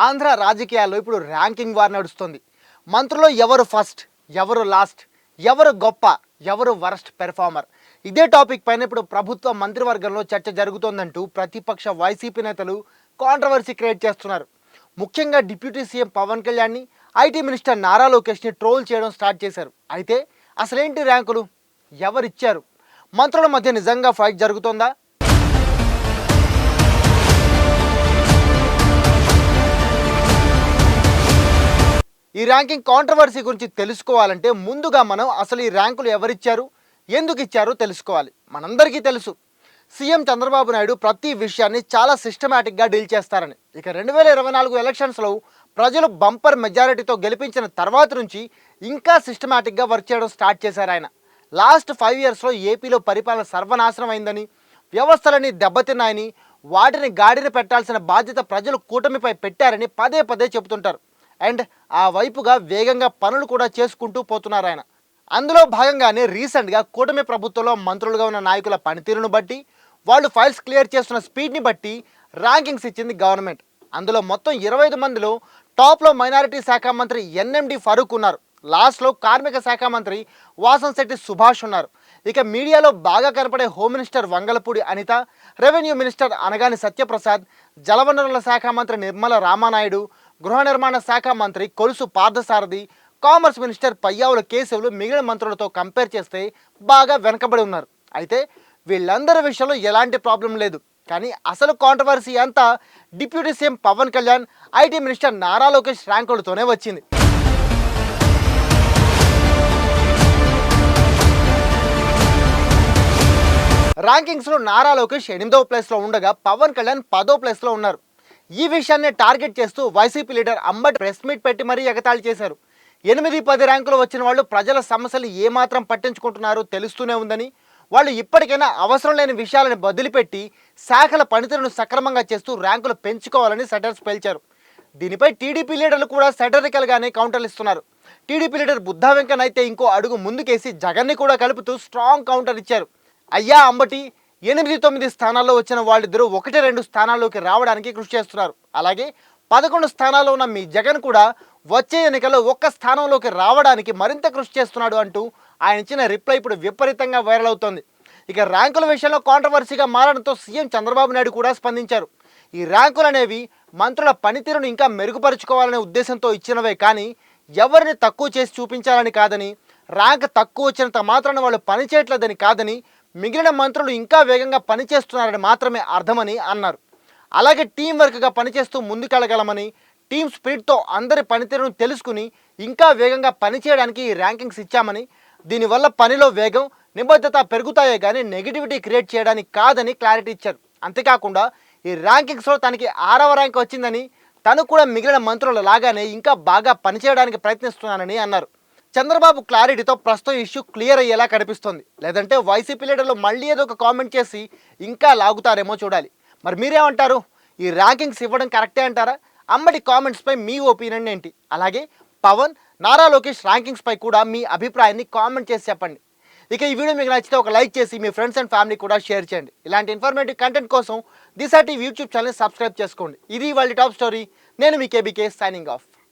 ఆంధ్ర రాజకీయాల్లో ఇప్పుడు ranking war నడుస్తుంది. మంత్రులు ఎవరు ఫస్ట్, ఎవరు లాస్ట్, ఎవరు గొప్ప, ఎవరు వరస్ట్ పెర్ఫార్మర్, ఇదే టాపిక్ పైన ఇప్పుడు ప్రభుత్వ మంత్రివర్గంలో చర్చ జరుగుతోందంటూ ప్రతిపక్ష వైసీపీ నేతలు కాంట్రవర్సీ క్రియేట్ చేస్తున్నారు. ముఖ్యంగా డిప్యూటీ సీఎం పవన్ కళ్యాణ్ని, ఐటీ మినిస్టర్ నారా లోకేష్ని ట్రోల్ చేయడం స్టార్ట్ చేశారు. అయితే అసలేంటి ర్యాంకులు, ఎవరిచ్చారు, మంత్రుల మధ్య నిజంగా ఫైట్ జరుగుతోందా? ఈ ర్యాంకింగ్ కాంట్రవర్సీ గురించి తెలుసుకోవాలంటే ముందుగా మనం అసలు ఈ ర్యాంకులు ఎవరిచ్చారు, ఎందుకు ఇచ్చారో తెలుసుకోవాలి. మనందరికీ తెలుసు, సీఎం చంద్రబాబు నాయుడు ప్రతి విషయాన్ని చాలా సిస్టమేటిక్గా డీల్ చేస్తారని. ఇక 2024 ఎలక్షన్స్లో ప్రజలు బంపర్ మెజారిటీతో గెలిపించిన తర్వాత నుంచి ఇంకా సిస్టమేటిక్గా వర్క్ చేయడం స్టార్ట్ చేశారు ఆయన. లాస్ట్ 5 ఇయర్స్లో ఏపీలో పరిపాలన సర్వనాశనం అయిందని, వ్యవస్థలని దెబ్బతిన్నాయని, వాటిని గాడిన పెట్టాల్సిన బాధ్యత ప్రజలు కూటమిపై పెట్టారని పదే పదే చెబుతుంటారు. అండ్ ఆ వైపుగా వేగంగా పనులు కూడా చేసుకుంటూ పోతున్నారు ఆయన. అందులో భాగంగానే రీసెంట్గా కూటమి ప్రభుత్వంలో మంత్రులుగా ఉన్న నాయకుల పనితీరును బట్టి, వాళ్ళు ఫైల్స్ క్లియర్ చేస్తున్న స్పీడ్ని బట్టి ర్యాంకింగ్స్ ఇచ్చింది గవర్నమెంట్. అందులో మొత్తం 25 మందిలో టాప్లో మైనారిటీ శాఖ మంత్రి ఎన్ఎండి ఫరూక్ ఉన్నారు. లాస్ట్లో కార్మిక శాఖ మంత్రి వాసంశెట్టి సుభాష్ ఉన్నారు. ఇక మీడియాలో బాగా కనపడే home minister Vangalapudi Anitha, revenue minister Anagani Satyaprasad, జలవనరుల శాఖ మంత్రి నిర్మల రామానాయుడు, గృహ నిర్మాణ శాఖ మంత్రి కొలుసు పార్థసారథి, కామర్స్ మినిస్టర్ పయ్యావుల కేశవులు మిగిలిన మంత్రులతో కంపేర్ చేస్తే బాగా వెనకబడి ఉన్నారు. అయితే వీళ్ళందరి విషయంలో ఎలాంటి ప్రాబ్లం లేదు. కానీ అసలు కాంట్రవర్సీ అంతా deputy CM Pawan Kalyan, IT minister Nara Lokesh ర్యాంకులతోనే వచ్చింది. ర్యాంకింగ్స్లో నారా లోకేష్ 8వ ప్లేస్లో ఉండగా పవన్ కళ్యాణ్ 10వ ప్లేస్లో ఉన్నారు. ఈ విషయాన్ని టార్గెట్ చేస్తూ YCP leader Ambati press meet పెట్టి మరీ ఎగతాళి చేశారు. 8-10 ర్యాంకులు వచ్చిన వాళ్ళు ప్రజల సమస్యలు ఏమాత్రం పట్టించుకుంటున్నారో తెలుస్తూనే ఉందని, వాళ్ళు ఇప్పటికైనా అవసరం లేని విషయాలను వదిలిపెట్టి శాఖల పనితీరును సక్రమంగా చేస్తూ ర్యాంకులు పెంచుకోవాలని సెటర్స్ పేల్చారు. దీనిపై టీడీపీ లీడర్లు కూడా సెటరికల్గానే కౌంటర్లు ఇస్తున్నారు. టీడీపీ లీడర్ బుద్ధా వెంకన్న అయితే ఇంకో అడుగు ముందుకేసి జగన్ని కూడా కలుపుతూ స్ట్రాంగ్ కౌంటర్ ఇచ్చారు. అయ్యా అంబటి, 8-9 స్థానాల్లో వచ్చిన వాళ్ళిద్దరూ 1-2 స్థానాల్లోకి రావడానికి కృషి చేస్తున్నారు. అలాగే 11 స్థానాల్లో ఉన్న మీ జగన్ కూడా వచ్చే ఎన్నికల్లో 1 స్థానంలోకి రావడానికి మరింత కృషి చేస్తున్నాడు అంటూ ఆయన ఇచ్చిన రిప్లై ఇప్పుడు విపరీతంగా వైరల్ అవుతోంది. ఇక ర్యాంకుల విషయంలో కాంట్రవర్సీగా మారడంతో సీఎం చంద్రబాబు నాయుడు కూడా స్పందించారు. ఈ ర్యాంకులు అనేవి మంత్రుల పనితీరును ఇంకా మెరుగుపరుచుకోవాలనే ఉద్దేశంతో ఇచ్చినవే కానీ ఎవరిని తక్కువ చేసి చూపించాలని కాదని, ర్యాంక్ తక్కువ వచ్చినంత మాత్రాన వాళ్ళు పనిచేయట్లేదని కాదని, మిగిలిన మంత్రులు ఇంకా వేగంగా పనిచేస్తున్నారని మాత్రమే అర్థమని అన్నారు. అలాగే టీం వర్క్గా పనిచేస్తూ ముందుకెళ్ళగలమని, టీం స్పిరిట్తో అందరి పనితీరును తెలుసుకుని ఇంకా వేగంగా పనిచేయడానికి ఈ ర్యాంకింగ్స్ ఇచ్చామని, దీనివల్ల పనిలో వేగం, నిబద్ధత పెరుగుతాయే కానీ నెగిటివిటీ క్రియేట్ చేయడానికి కాదని క్లారిటీ ఇచ్చారు. అంతేకాకుండా ఈ ర్యాంకింగ్స్లో తనకి 6వ ర్యాంక్ వచ్చిందని, తను కూడా మిగిలిన మంత్రుల లాగానే ఇంకా బాగా పనిచేయడానికి ప్రయత్నిస్తున్నానని అన్నారు. చంద్రబాబు క్లారిటీతో ప్రస్తుతం ఇష్యూ క్లియర్ అయ్యేలా కనిపిస్తుంది. లేదంటే వైసీపీ లీడర్లు మళ్ళీ ఏదో ఒక కామెంట్ చేసి ఇంకా లాగుతారేమో చూడాలి. మరి మీరేమంటారు? ఈ ర్యాంకింగ్స్ ఇవ్వడం కరెక్టే అంటారా? అంబటి కామెంట్స్పై మీ ఒపీనియన్ ఏంటి? అలాగే పవన్, నారా లోకేష్ ర్యాంకింగ్స్పై కూడా మీ అభిప్రాయాన్ని కామెంట్ చేసి చెప్పండి. ఇక ఈ వీడియో మీకు నచ్చితే ఒక లైక్ చేసి మీ ఫ్రెండ్స్ అండ్ ఫ్యామిలీ కూడా షేర్ చేయండి. ఇలాంటి ఇన్ఫర్మేటివ్ కంటెంట్ కోసం దిశ టీవీ యూట్యూబ్ ఛానల్ సబ్స్క్రైబ్ చేసుకోండి. ఇది వాళ్ళ టాప్ స్టోరీ. నేను మీ కేబీకే సైనింగ్ ఆఫ్.